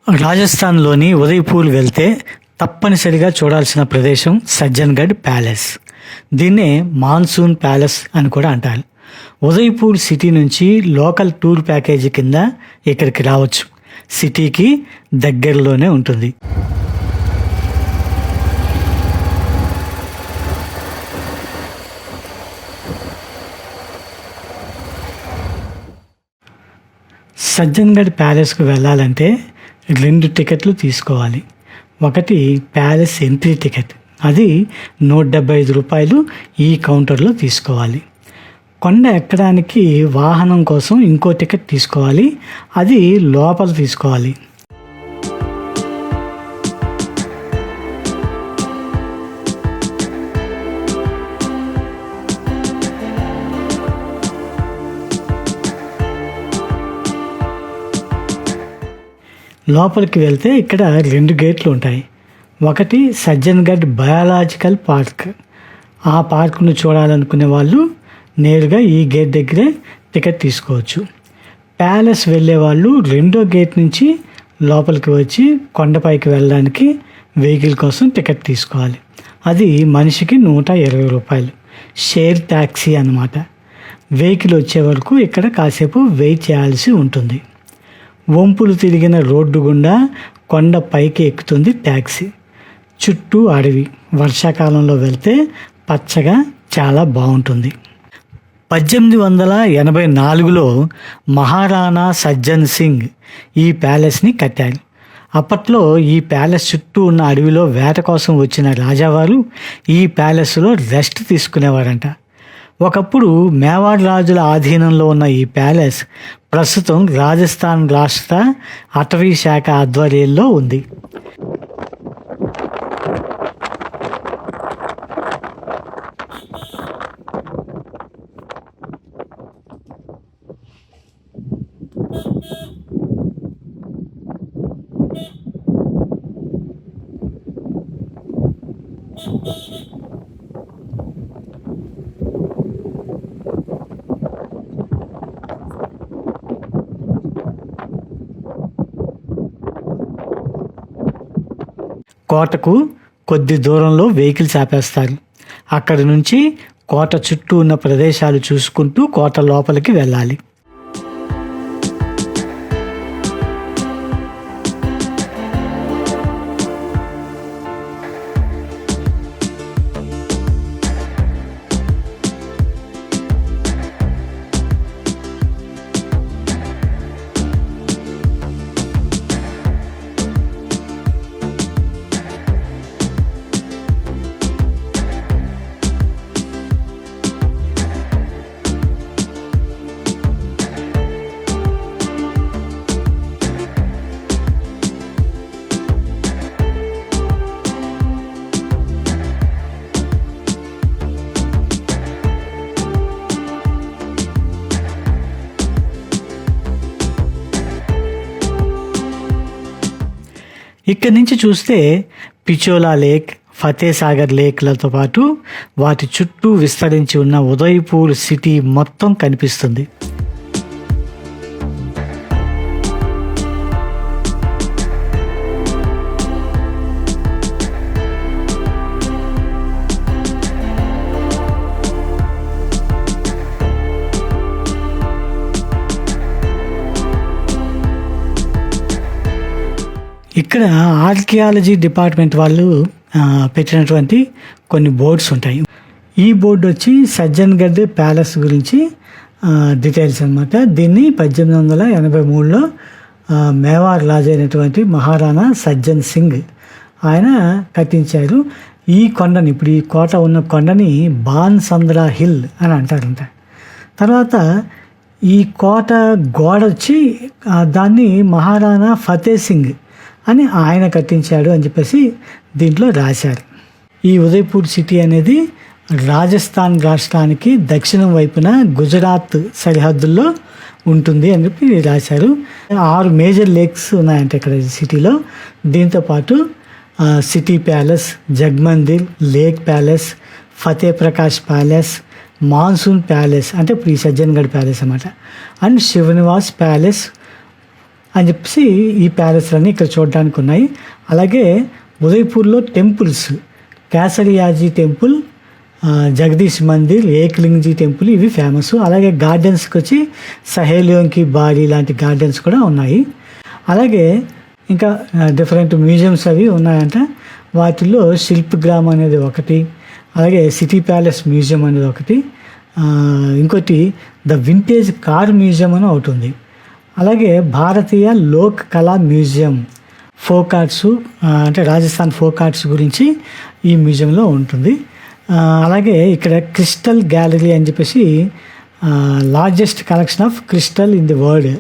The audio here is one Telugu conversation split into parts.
రాజస్థాన్లోని ఉదయ్పూర్ వెళ్తే తప్పనిసరిగా చూడాల్సిన ప్రదేశం సజ్జన్గఢ్ ప్యాలెస్. దీన్నే మాన్సూన్ ప్యాలెస్ అని కూడా అంటారు. ఉదయ్పూర్ సిటీ నుంచి లోకల్ టూర్ ప్యాకేజీ కింద ఇక్కడికి రావచ్చు. సిటీకి దగ్గరలోనే ఉంటుంది. సజ్జన్గఢ్ ప్యాలెస్కు వెళ్ళాలంటే 2 టికెట్లు తీసుకోవాలి. ఒకటి ప్యాలెస్ ఎంట్రీ టికెట్, అది ₹175 ఈ కౌంటర్లో తీసుకోవాలి. కొండ ఎక్కడానికి వాహనం కోసం ఇంకో టికెట్ తీసుకోవాలి, అది లోపల తీసుకోవాలి. లోపలికి వెళ్తే ఇక్కడ 2 గేట్లు ఉంటాయి. ఒకటి సజ్జన్గఢ్ బయాలజికల్ పార్క్. ఆ పార్కును చూడాలనుకునే వాళ్ళు నేరుగా ఈ గేట్ దగ్గరే టికెట్ తీసుకోవచ్చు. ప్యాలెస్ వెళ్ళే వాళ్ళు 2వ గేట్ నుంచి లోపలికి వచ్చి కొండపైకి వెళ్ళడానికి వెహికల్ కోసం టికెట్ తీసుకోవాలి. అది మనిషికి ₹120. షేర్ ట్యాక్సీ అన్నమాట. వెహికల్ వచ్చే వరకు ఇక్కడ కాసేపు వెయిట్ చేయాల్సి ఉంటుంది. వంపులు తిరిగిన రోడ్డు గుండా కొండ పైకి ఎక్కుతుంది ట్యాక్సీ. చుట్టూ అడవి. వర్షాకాలంలో వెళ్తే పచ్చగా చాలా బాగుంటుంది. 1884లో మహారాణా సజ్జన్ సింగ్ ఈ ప్యాలెస్ని కట్టారు. అప్పట్లో ఈ ప్యాలెస్ చుట్టూ ఉన్న అడవిలో వేట కోసం వచ్చిన రాజావారు ఈ ప్యాలెస్లో రెస్ట్ తీసుకునేవారంట. ఒకప్పుడు మేవాడ్ రాజుల ఆధీనంలో ఉన్న ఈ ప్యాలెస్ ప్రస్తుతం రాజస్థాన్ రాష్ట్ర అటవీ శాఖ ఆధ్వర్యంలో ఉంది. కోటకు కొద్ది దూరంలో వెహికల్స్ ఆపేస్తారు. అక్కడి నుంచి కోట చుట్టూ ఉన్న ప్రదేశాలు చూసుకుంటూ కోట లోపలికి వెళ్ళాలి. ఇక్కడి నుంచి చూస్తే పిచోలా లేక్, ఫతేసాగర్ లేక్లతో పాటు వాటి చుట్టూ విస్తరించి ఉన్న ఉదయ్పూర్ సిటీ మొత్తం కనిపిస్తుంది. ఇక్కడ ఆర్కియాలజీ డిపార్ట్మెంట్ వాళ్ళు పెట్టినటువంటి కొన్ని బోర్డ్స్ ఉంటాయి. ఈ బోర్డు వచ్చి సజ్జన్గఢ్ ప్యాలెస్ గురించి డీటెయిల్స్ అనమాట. దీన్ని 1883లో మేవార్ రాజు అయినటువంటి మహారాణా సజ్జన్ సింగ్ ఆయన కట్టించారు. ఈ కొండని, ఇప్పుడు ఈ కోట ఉన్న కొండని బాన్సంద్రా హిల్ అని అంటారంట. తర్వాత ఈ కోట గోడ వచ్చి దాన్ని మహారాణా ఫతే సింగ్ అని ఆయన కట్టించాడు అని చెప్పేసి దీంట్లో రాశారు. ఈ ఉదయ్పూర్ సిటీ అనేది రాజస్థాన్ రాష్ట్రానికి దక్షిణం వైపున గుజరాత్ సరిహద్దుల్లో ఉంటుంది అని చెప్పి రాశారు. 6 మేజర్ లేక్స్ ఉన్నాయంటే ఇక్కడ సిటీలో. దీంతోపాటు city palace, Jagmandir, lake palace, Fateh Prakash palace, monsoon palace అంటే ఇప్పుడు ఈ సజ్జన్గఢ్ ప్యాలెస్ అన్నమాట, అండ్ శివనివాస్ ప్యాలెస్ అని చెప్పేసి ఈ ప్యాలెస్లన్నీ ఇక్కడ చూడడానికి ఉన్నాయి. అలాగే ఉదయ్పూర్లో temples, Kesariyaji temple, Jagdish Mandir, Eklingji temple ఇవి ఫేమస్. అలాగే గార్డెన్స్కి వచ్చి సహేలియోంకి బారీ లాంటి గార్డెన్స్ కూడా ఉన్నాయి. అలాగే ఇంకా డిఫరెంట్ మ్యూజియంస్ అవి ఉన్నాయంట. వాటిల్లో శిల్ప్గ్రామ్ అనేది ఒకటి, అలాగే సిటీ ప్యాలెస్ మ్యూజియం అనేది ఒకటి, ఇంకోటి ద వింటేజ్ కార్ మ్యూజియం అని ఒకటి ఉంది. అలాగే భారతీయ లోక్ కళా మ్యూజియం, ఫోక్ ఆర్ట్స్ అంటే రాజస్థాన్ ఫోక్ ఆర్ట్స్ గురించి ఈ మ్యూజియంలో ఉంటుంది. అలాగే ఇక్కడ క్రిస్టల్ గ్యాలరీ అని చెప్పేసి largest collection of crystal in the world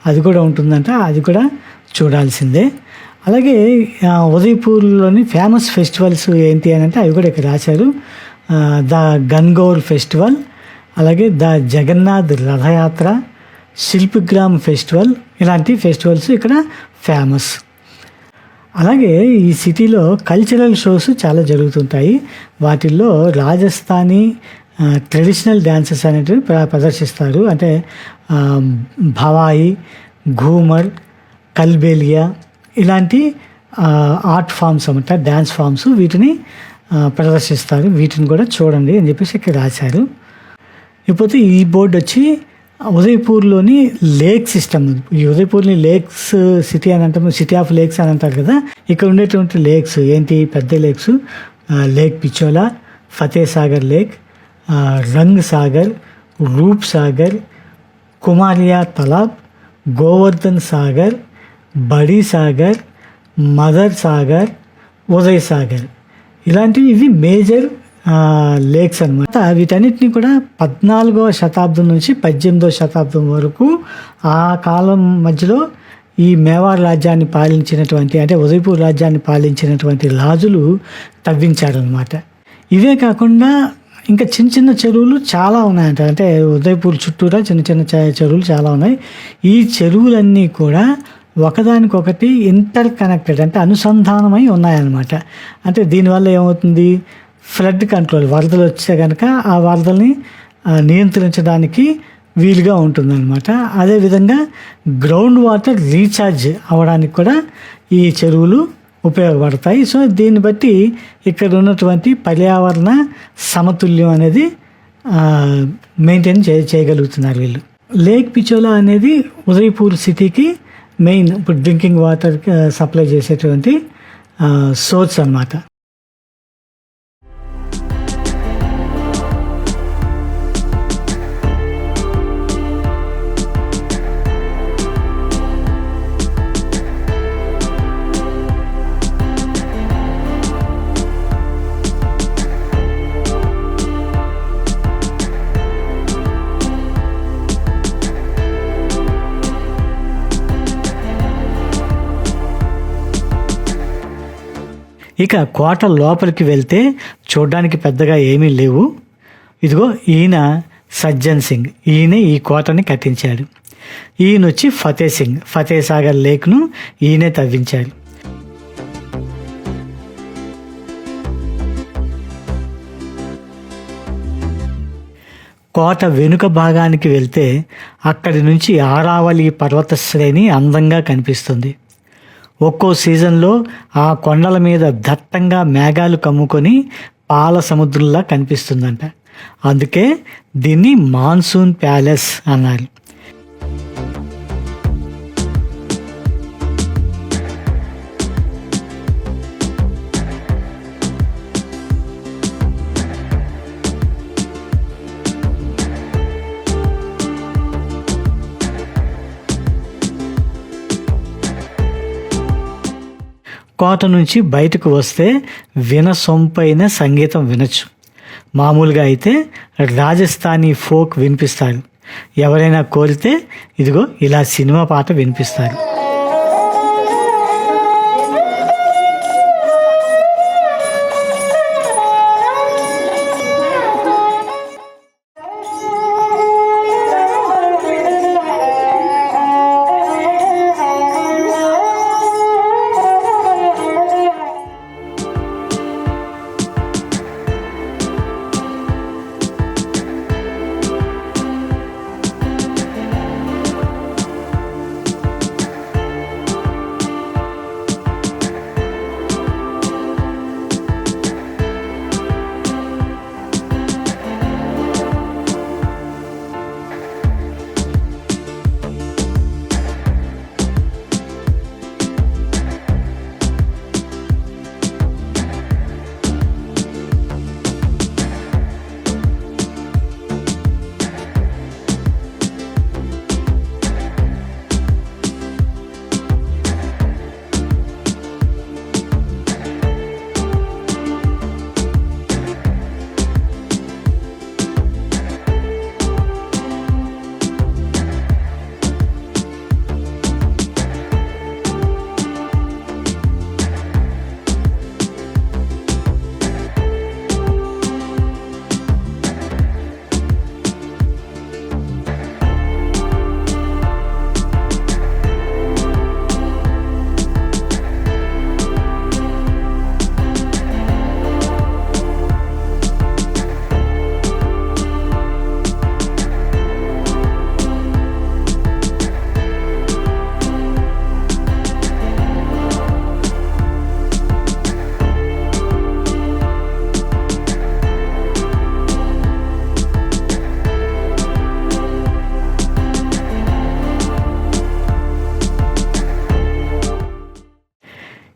అది కూడా ఉంటుందంట. అది కూడా చూడాల్సిందే. అలాగే ఉదయ్పూర్లోని ఫేమస్ ఫెస్టివల్స్ ఏంటి అని అంటే అవి కూడా ఇక్కడ రాశారు. ద గన్గౌర్ ఫెస్టివల్, అలాగే ద జగన్నాథ్ రథయాత్ర, శిల్ప్గ్రామ్ ఫెస్టివల్, ఇలాంటి ఫెస్టివల్స్ ఇక్కడ ఫేమస్. అలాగే ఈ సిటీలో కల్చరల్ షోస్ చాలా జరుగుతుంటాయి. వాటిల్లో రాజస్థానీ ట్రెడిషనల్ డ్యాన్సెస్ అనేటివి ప్రదర్శిస్తారు. అంటే భవాయి, ఘూమర్, కల్బేలియా ఇలాంటి ఆర్ట్ ఫామ్స్ అన్నమాట, డ్యాన్స్ ఫామ్స్, వీటిని ప్రదర్శిస్తారు. వీటిని కూడా చూడండి అని చెప్పేసి ఇక్కడ రాశారు. ఇకపోతే ఈ బోర్డు వచ్చి ఉదయ్పూర్లోని లేక్ సిస్టమ్. ఈ ఉదయ్పూర్ని లేక్స్ సిటీ అని అంటాము, సిటీ ఆఫ్ లేక్స్ అని అంటారు కదా. ఇక్కడ ఉండేటువంటి లేక్స్ ఏంటి? పెద్ద lakes lake Pichola, Fateh Sagar lake, Rang Sagar, Roop Sagar, Kumariya Talab, Govardhan Sagar, Badi Sagar, Madar Sagar, Udai Sagar, ఇలాంటివి ఇవి మేజర్ లేక్స్ అనమాట. వీటన్నిటిని కూడా 14వ శతాబ్దం నుంచి 18వ శతాబ్దం వరకు ఆ కాలం మధ్యలో ఈ మేవార్ రాజ్యాన్ని పాలించినటువంటి, అంటే ఉదయ్పూర్ రాజ్యాన్ని పాలించినటువంటి రాజులు తవ్వించారనమాట. ఇవే కాకుండా ఇంకా చిన్న చిన్న చెరువులు చాలా ఉన్నాయంట. అంటే ఉదయ్పూర్ చుట్టూరా చిన్న చిన్న చెరువులు చాలా ఉన్నాయి. ఈ చెరువులన్నీ కూడా ఒకదానికొకటి ఇంటర్ కనెక్టెడ్, అంటే అనుసంధానమై ఉన్నాయన్నమాట. అంటే దీనివల్ల ఏమవుతుంది? ఫ్లడ్ కంట్రోల్, వరదలు వచ్చే కనుక ఆ వరదల్ని నియంత్రించడానికి వీలుగా ఉంటుందన్నమాట. అదేవిధంగా గ్రౌండ్ వాటర్ రీఛార్జ్ అవ్వడానికి కూడా ఈ చెరువులు ఉపయోగపడతాయి. సో దీన్ని బట్టి ఇక్కడ ఉన్నటువంటి పర్యావరణ సమతుల్యం అనేది మెయింటైన్ చేయగలుగుతున్నారు వీళ్ళు. లేక్ పిచోలా అనేది ఉదయ్పూర్ సిటీకి మెయిన్ ఇప్పుడు డ్రింకింగ్ వాటర్ సప్లై చేసేటువంటి సోర్స్ అన్నమాట. ఇక కోట లోపలికి వెళ్తే చూడడానికి పెద్దగా ఏమీ లేవు. ఇదిగో ఈయన సజ్జన్ సింగ్, ఈయనే ఈ కోటని కట్టించాడు. ఈయన వచ్చి ఫతే సింగ్, ఫతే సాగర్ లేక్ను ఈయనే తవ్వించాడు. కోట వెనుక భాగానికి వెళ్తే అక్కడి నుంచి ఆరావళి పర్వత శ్రేణి అందంగా కనిపిస్తుంది. ఒక్కో సీజన్లో ఆ కొండల మీద దట్టంగా మేఘాలు కమ్ముకొని పాల సముద్రంలా కనిపిస్తుందంట. అందుకే దీన్ని మాన్సూన్ ప్యాలెస్ అన్నారు. కోట నుంచి బయటకు వస్తే వినసొంపైన సంగీతం వినొచ్చు. మామూలుగా అయితే రాజస్థానీ ఫోక్ వినిపిస్తారు. ఎవరైనా కోరితే ఇదిగో ఇలా సినిమా పాట వినిపిస్తారు.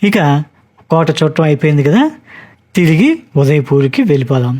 ఇక కోట చుట్టం అయిపోయింది కదా, తిరిగి ఉదయపూర్కి వెళ్ళిపోదాం.